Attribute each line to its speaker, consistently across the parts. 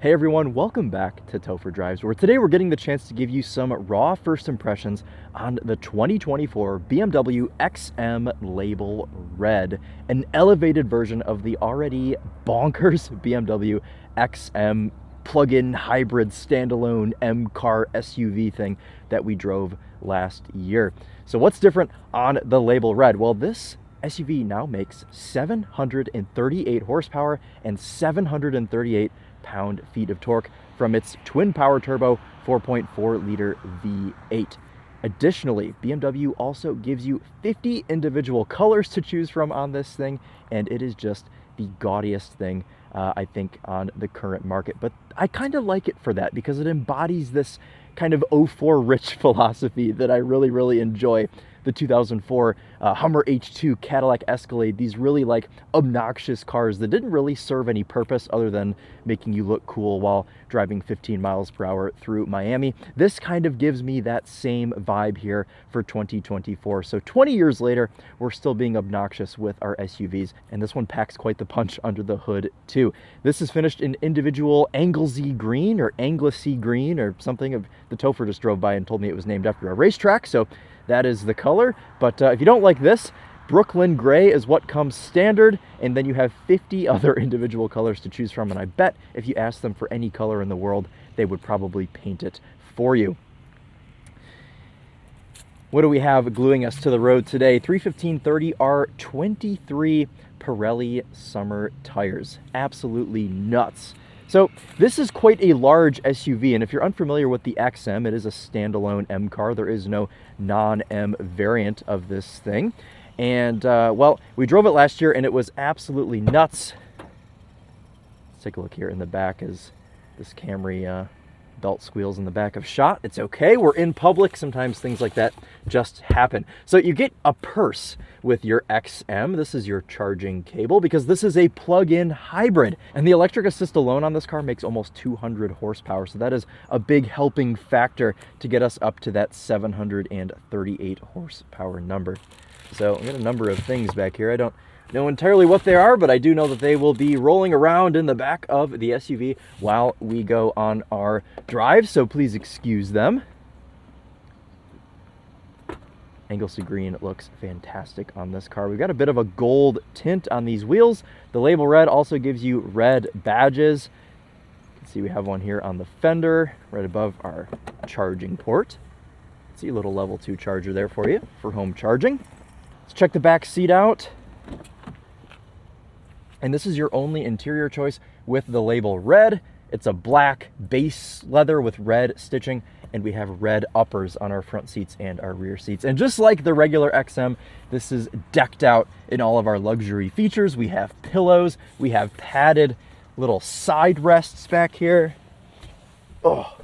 Speaker 1: Hey everyone, welcome back to Topher Drives, where today we're getting the chance to give you some raw first impressions on the 2024 BMW XM Label Red, an elevated version of the already bonkers BMW XM plug-in hybrid standalone M-car SUV thing that we drove last year. So what's different on the Label Red? Well, this SUV now makes 738 horsepower and 738 pound-feet of torque from its twin-power turbo 4.4-liter V8. Additionally, BMW also gives you 50 individual colors to choose from on this thing, and it is just the gaudiest thing, I think, on the current market. But I kind of like it for that because it embodies this kind of 04 rich philosophy that I really enjoy. The 2004 Hummer H2 Cadillac Escalade, these really like obnoxious cars that didn't really serve any purpose other than making you look cool while driving 15 miles per hour through Miami. This kind of gives me that same vibe here for 2024. So 20 years later, we're still being obnoxious with our SUVs, and this one packs quite the punch under the hood too. This is finished in individual Anglesey green or Anglesey green or something. The Topher just drove by and told me it was named after a racetrack, so that is the color. But if you don't like this, Brooklyn Gray is what comes standard, and then you have 50 other individual colors to choose from, and I bet if you ask them for any color in the world, they would probably paint it for you. What do we have gluing us to the road today? 315/30R23 Pirelli summer tires. Absolutely nuts. So this is quite a large SUV, and if you're unfamiliar with the XM, it is a standalone M car. There is no non-M variant of this thing. And well, we drove it last year and it was absolutely nuts. Let's take a look here in the back as this Camry belt squeals in the back of shot. It's okay, we're in public. Sometimes things like that just happen. So you get a purse with your XM. This is your charging cable because this is a plug-in hybrid, and the electric assist alone on this car makes almost 200 horsepower. So that is a big helping factor to get us up to that 738 horsepower number. So I got a number of things back here. I don't know entirely what they are, but I do know that they will be rolling around in the back of the SUV while we go on our drive, so please excuse them. Anglesey green looks fantastic on this car. We've got a bit of a gold tint on these wheels. The Label Red also gives you red badges. You can see we have one here on the fender right above our charging port. See a little level 2 charger there for you for home charging. Let's check the back seat out. And this is your only interior choice with the Label Red. It's a black base leather with red stitching, and we have red uppers on our front seats and our rear seats. And just like the regular XM, this is decked out in all of our luxury features. We have pillows, we have padded little side rests back here. Oh,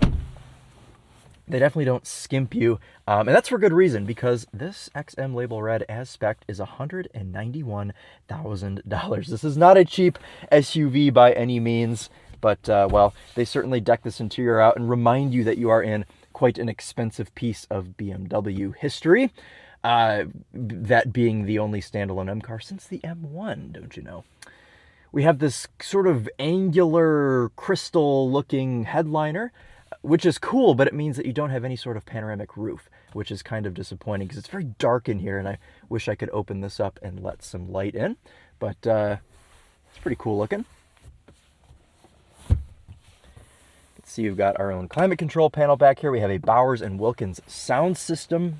Speaker 1: they definitely don't skimp you. And that's for good reason, because this XM Label Red as spec'd is $191,000. This is not a cheap SUV by any means, but well, they certainly deck this interior out and remind you that you are in quite an expensive piece of BMW history. That being the only standalone M car since the M1, don't you know? We have this sort of angular crystal looking headliner, which is cool, but it means that you don't have any sort of panoramic roof, which is kind of disappointing because it's very dark in here, and I wish I could open this up and let some light in, but it's pretty cool looking. Let's see, we've got our own climate control panel back here. We have a Bowers & Wilkins sound system.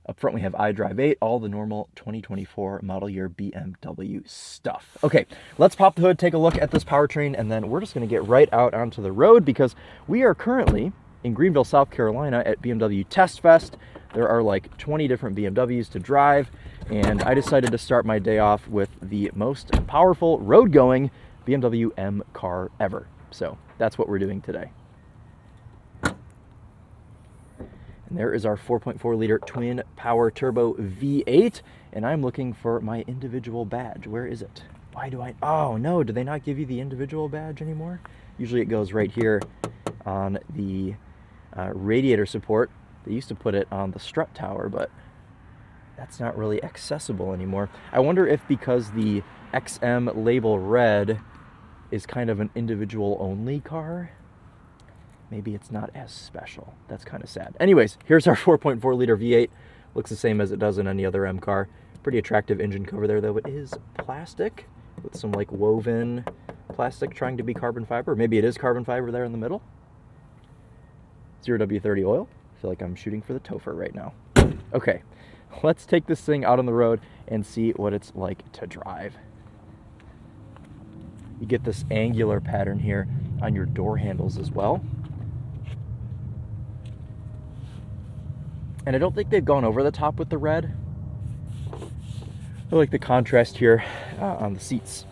Speaker 1: Up front, we have iDrive 8, all the normal 2024 model year BMW stuff. Okay, let's pop the hood, take a look at this powertrain, and then we're just going to get right out onto the road because we are currently in Greenville, South Carolina at BMW Test Fest. There are like 20 different BMWs to drive, and I decided to start my day off with the most powerful road-going BMW M car ever. So that's what we're doing today. And there is our 4.4-liter twin power turbo V8, and I'm looking for my individual badge. Where is it? Why do I... Oh, no, do they not give you the individual badge anymore? Usually it goes right here on the radiator support. They used to put it on the strut tower, but that's not really accessible anymore. I wonder if because the XM Label Red is kind of an individual only car, maybe it's not as special. That's kind of sad. Anyways, here's our 4.4 liter V8. Looks the same as it does in any other M car. Pretty attractive engine cover there, though. It is plastic with some like woven plastic trying to be carbon fiber. Maybe it is carbon fiber there in the middle. 0W30 oil. I feel like I'm shooting for the TOFR right now. Okay, let's take this thing out on the road and see what it's like to drive. You get this angular pattern here on your door handles as well. And I don't think they've gone over the top with the red. I like the contrast here on the seats.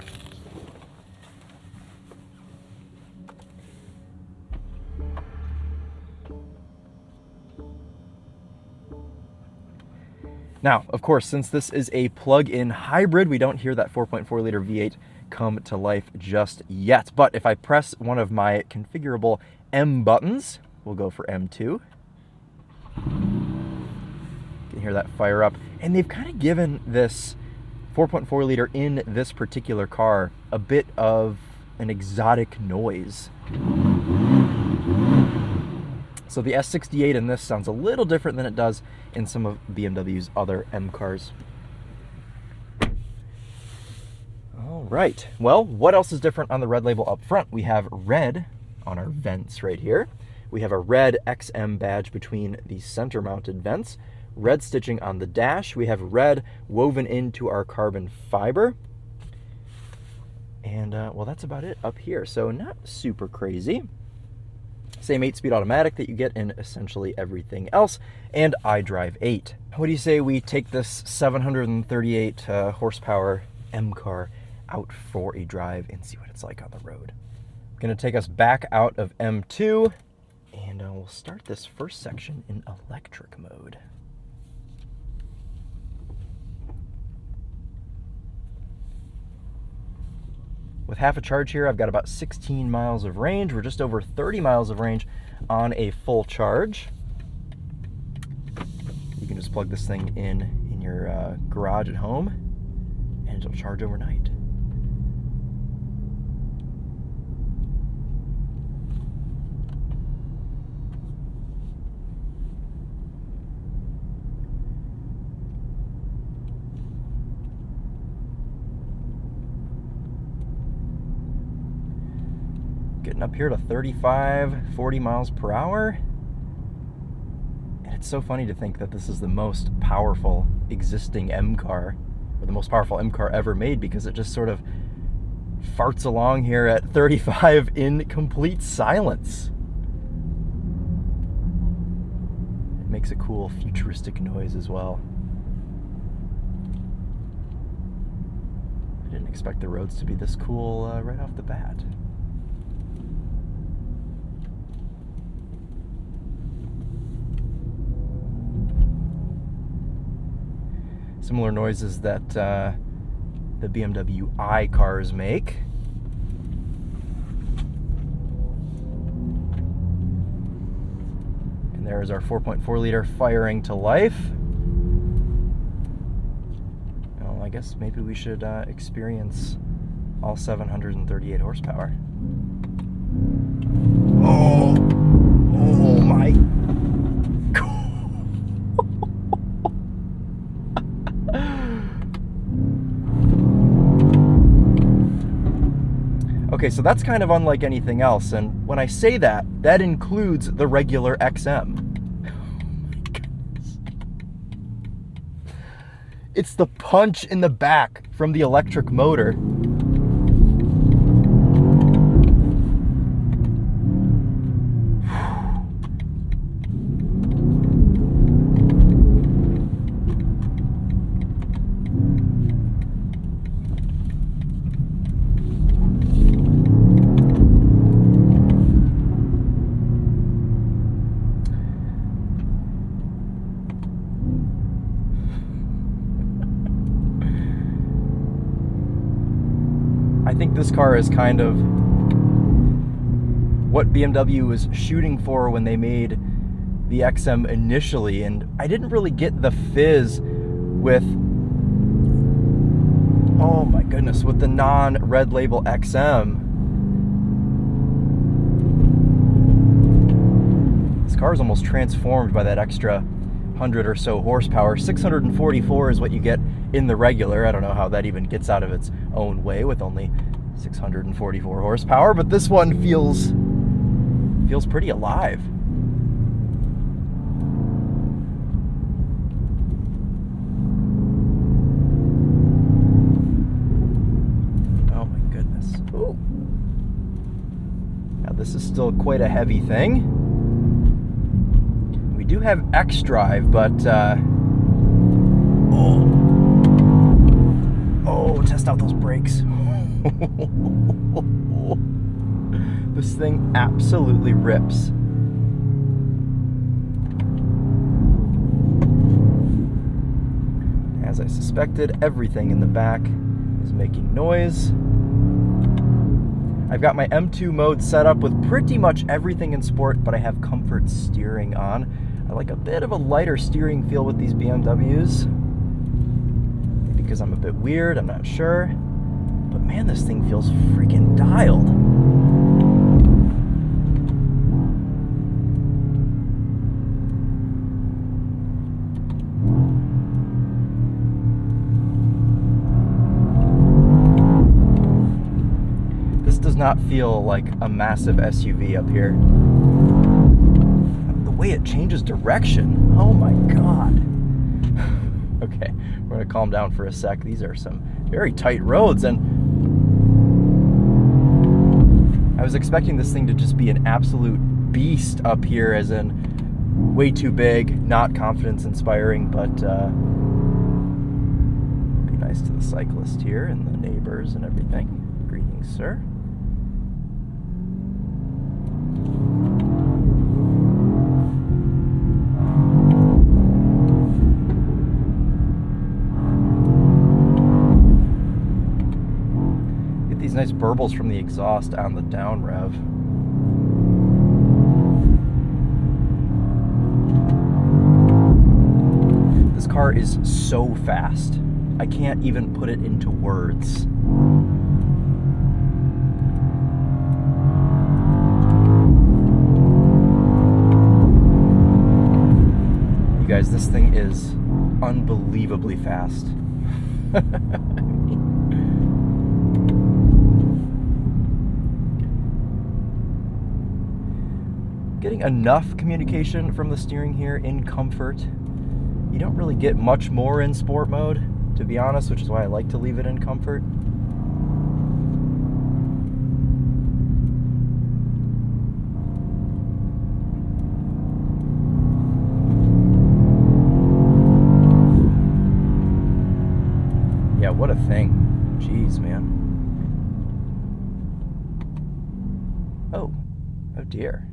Speaker 1: Now, of course, since this is a plug-in hybrid, we don't hear that 4.4 liter V8 come to life just yet. But if I press one of my configurable M buttons, we'll go for M2. You can hear that fire up. And they've kind of given this 4.4 liter in this particular car a bit of an exotic noise. So the S68 in this sounds a little different than it does in some of BMW's other M cars. All right, well, what else is different on the red label up front? We have red on our vents right here. We have a red XM badge between the center mounted vents, red stitching on the dash. We have red woven into our carbon fiber. And well, that's about it up here. So not super crazy. Same 8-speed automatic that you get in essentially everything else, and iDrive 8. What do you say we take this 738 horsepower M car out for a drive and see what it's like on the road? Going to take us back out of M2, and we'll start this first section in electric mode. With half a charge here, I've got about 16 miles of range. We're just over 30 miles of range on a full charge. You can just plug this thing in your garage at home, and it'll charge overnight. Getting up here to 35, 40 miles per hour. And it's so funny to think that this is the most powerful existing M car, or the most powerful M car ever made, because it just sort of farts along here at 35 in complete silence. It makes a cool futuristic noise as well. I didn't expect the roads to be this cool right off the bat. Similar noises that the BMW i cars make. And there's our 4.4 liter firing to life. Well, I guess maybe we should experience all 738 horsepower. Oh my. Okay, so that's kind of unlike anything else, and when I say that, that includes the regular XM. Oh my goodness. It's the punch in the back from the electric motor. I think this car is kind of what BMW was shooting for when they made the XM initially, and I didn't really get the fizz with, oh my goodness, with the non-red label XM. This car is almost transformed by that extra 100 or so horsepower. 644 is what you get in the regular. I don't know how that even gets out of its own way with only 644 horsepower, but this one feels pretty alive. Oh my goodness. Ooh. Now this is still quite a heavy thing. We do have X drive, but oh, test out those brakes. This thing absolutely rips. As I suspected, everything in the back is making noise. I've got my M2 mode set up with pretty much everything in sport, but I have comfort steering on. I like a bit of a lighter steering feel with these BMWs. Maybe because I'm a bit weird, I'm not sure. But man, this thing feels freaking dialed. This does not feel like a massive SUV up here. The way it changes direction, oh my god. Okay, we're gonna calm down for a sec. These are some very tight roads, and I was expecting this thing to just be an absolute beast up here, as in way too big, not confidence inspiring, but be nice to the cyclist here and the neighbors and everything. Greetings, sir. These nice burbles from the exhaust on the down rev. This car is so fast. I can't even put it into words. You guys, this thing is unbelievably fast. Getting enough communication from the steering here in comfort. You don't really get much more in sport mode, to be honest, which is why I like to leave it in comfort. Yeah, what a thing. Jeez, man. Oh dear.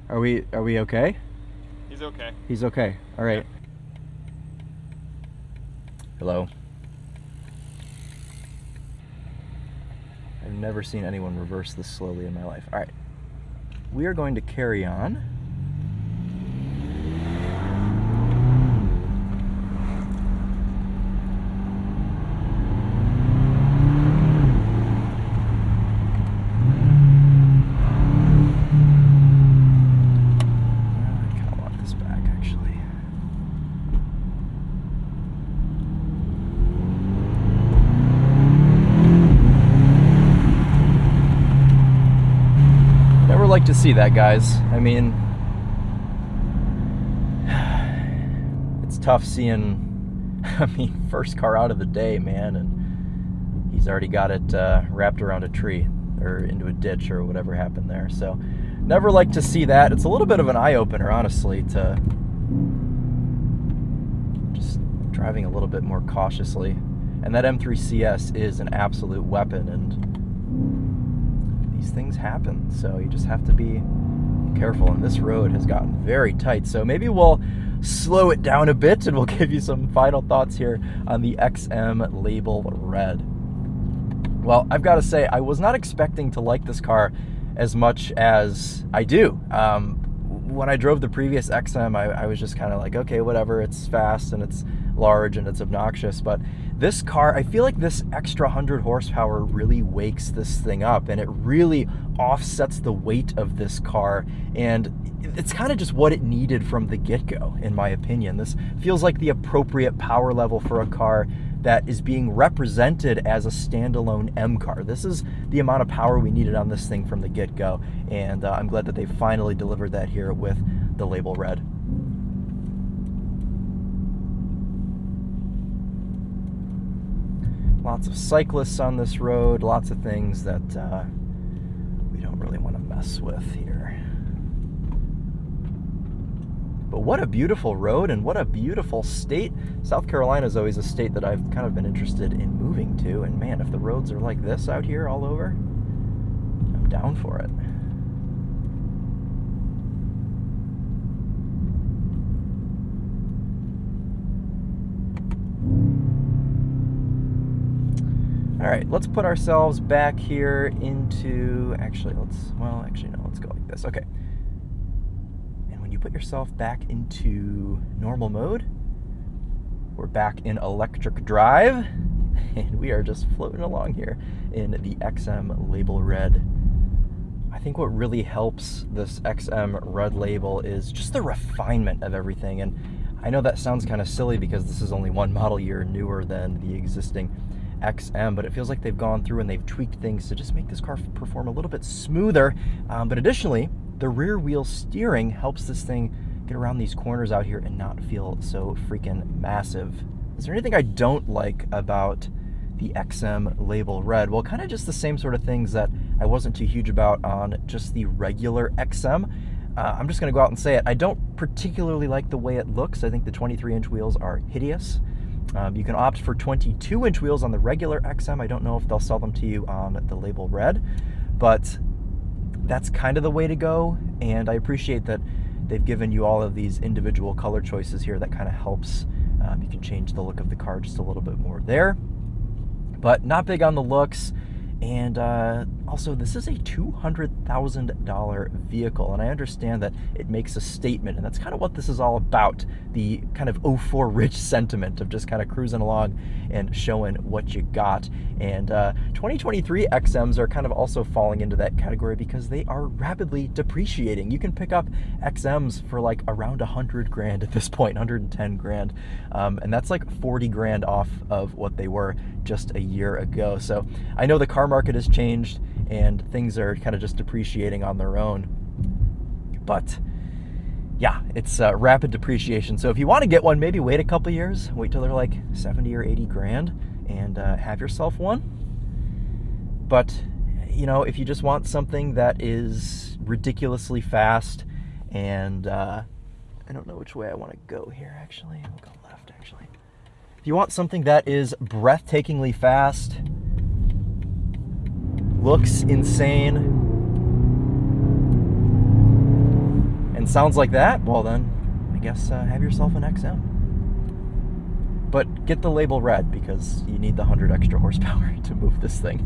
Speaker 1: Are we okay?
Speaker 2: He's okay.
Speaker 1: He's okay. All right. Yeah. Hello. I've never seen anyone reverse this slowly in my life. All right. We are going to carry on. Like to see that, guys. I mean, it's tough seeing, first car out of the day, man, and he's already got it wrapped around a tree or into a ditch or whatever happened there. So never like to see that. It's a little bit of an eye-opener, honestly, to just driving a little bit more cautiously. And that M3 CS is an absolute weapon, and these things happen, so you just have to be careful. And this road has gotten very tight, so maybe we'll slow it down a bit and we'll give you some final thoughts here on the XM Label Red. Well, I've got to say, I was not expecting to like this car as much as I do. when I drove the previous XM, I was just kind of like, okay, whatever, it's fast and it's large and it's obnoxious. But this car, I feel like this extra 100 horsepower really wakes this thing up, and it really offsets the weight of this car, and it's kind of just what it needed from the get-go, in my opinion. This feels like the appropriate power level for a car that is being represented as a standalone M car. This is the amount of power we needed on this thing from the get-go, and I'm glad that they finally delivered that here with the label red. Lots of cyclists on this road, lots of things that we don't really want to mess with here. But what a beautiful road, and what a beautiful state. South Carolina is always a state that I've kind of been interested in moving to, and man, if the roads are like this out here all over, I'm down for it. All right, let's put ourselves back here into, let's go like this. Okay. And when you put yourself back into normal mode, we're back in electric drive, and we are just floating along here in the XM label red. I think what really helps this XM red label is just the refinement of everything. And I know that sounds kind of silly because this is only one model year newer than the existing XM, but it feels like they've gone through and they've tweaked things to just make this car perform a little bit smoother. But additionally, the rear wheel steering helps this thing get around these corners out here and not feel so freaking massive. Is there anything I don't like about the XM label red? Well, kind of just the same sort of things that I wasn't too huge about on just the regular XM. I'm just going to go out and say it. I don't particularly like the way it looks. I think the 23-inch wheels are hideous. You can opt for 22-inch wheels on the regular XM. I don't know if they'll sell them to you on the label red, but that's kind of the way to go. And I appreciate that they've given you all of these individual color choices here that kind of helps. You can change the look of the car just a little bit more there, but not big on the looks. And also, this is a $200,000 vehicle, and I understand that it makes a statement, and that's kind of what this is all about, the kind of 04 rich sentiment of just kind of cruising along and showing what you got. And 2023 XMs are kind of also falling into that category because they are rapidly depreciating. You can pick up XMs for like around 100 grand at this point, 110 grand, and that's like 40 grand off of what they were just a year ago. So I know the car market has changed and things are kind of just depreciating on their own, but yeah, it's rapid depreciation. So if you want to get one, maybe wait a couple years, wait till they're like 70 or 80 grand and have yourself one. But you know, if you just want something that is ridiculously fast, and I don't know which way I want to go here, actually. I'll go left, actually. If you want something that is breathtakingly fast, looks insane, and sounds like that, well then, I guess have yourself an XM. But get the label red because you need the 100 extra horsepower to move this thing.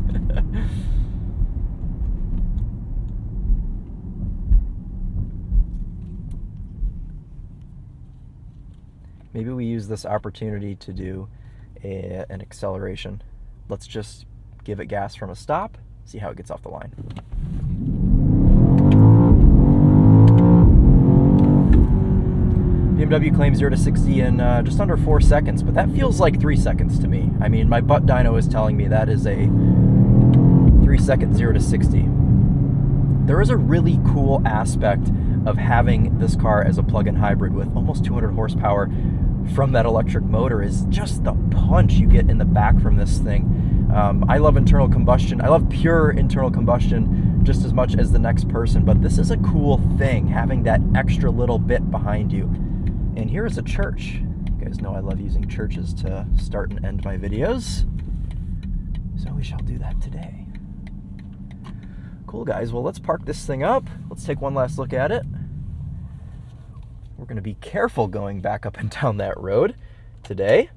Speaker 1: Maybe we use this opportunity to do an acceleration. Let's just give it gas from a stop, see how it gets off the line. BMW claims 0 to 60 in just under 4 seconds, but that feels like 3 seconds to me. I mean, my butt dyno is telling me that is a 3-second 0 to 60. There is a really cool aspect of having this car as a plug-in hybrid with almost 200 horsepower from that electric motor is just the punch you get in the back from this thing. I love internal combustion. I love pure internal combustion just as much as the next person, but this is a cool thing, having that extra little bit behind you. And here is a church. You guys know I love using churches to start and end my videos, so we shall do that today. Cool, guys. Well, let's park this thing up. Let's take one last look at it. We're going to be careful going back up and down that road today.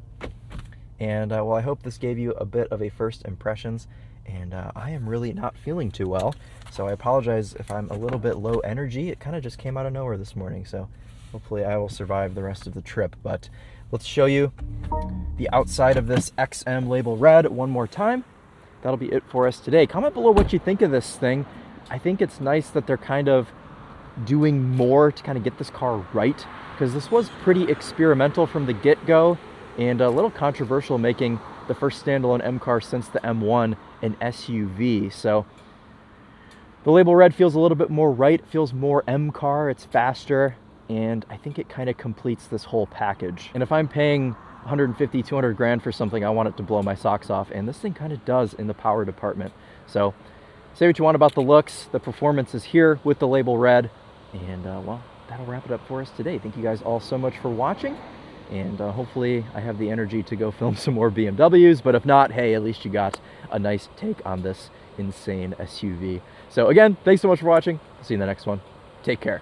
Speaker 1: And well, I hope this gave you a bit of a first impressions. And I am really not feeling too well, so I apologize if I'm a little bit low energy. It kind of just came out of nowhere this morning, so hopefully I will survive the rest of the trip. But let's show you the outside of this XM Label Red one more time. That'll be it for us today. Comment below what you think of this thing. I think it's nice that they're kind of doing more to kind of get this car right, because this was pretty experimental from the get-go and a little controversial, making the first standalone M car since the M1 an SUV. So the Label Red feels a little bit more right, feels more M car, it's faster, and I think it kind of completes this whole package. And if I'm paying 150, 200 grand for something, I want it to blow my socks off, and this thing kind of does in the power department. So say what you want about the looks, the performance is here with the Label Red, and well, that'll wrap it up for us today. Thank you guys all so much for watching, and hopefully I have the energy to go film some more BMWs, but if not, hey, at least you got a nice take on this insane SUV. So again, thanks so much for watching. See you in the next one. Take care.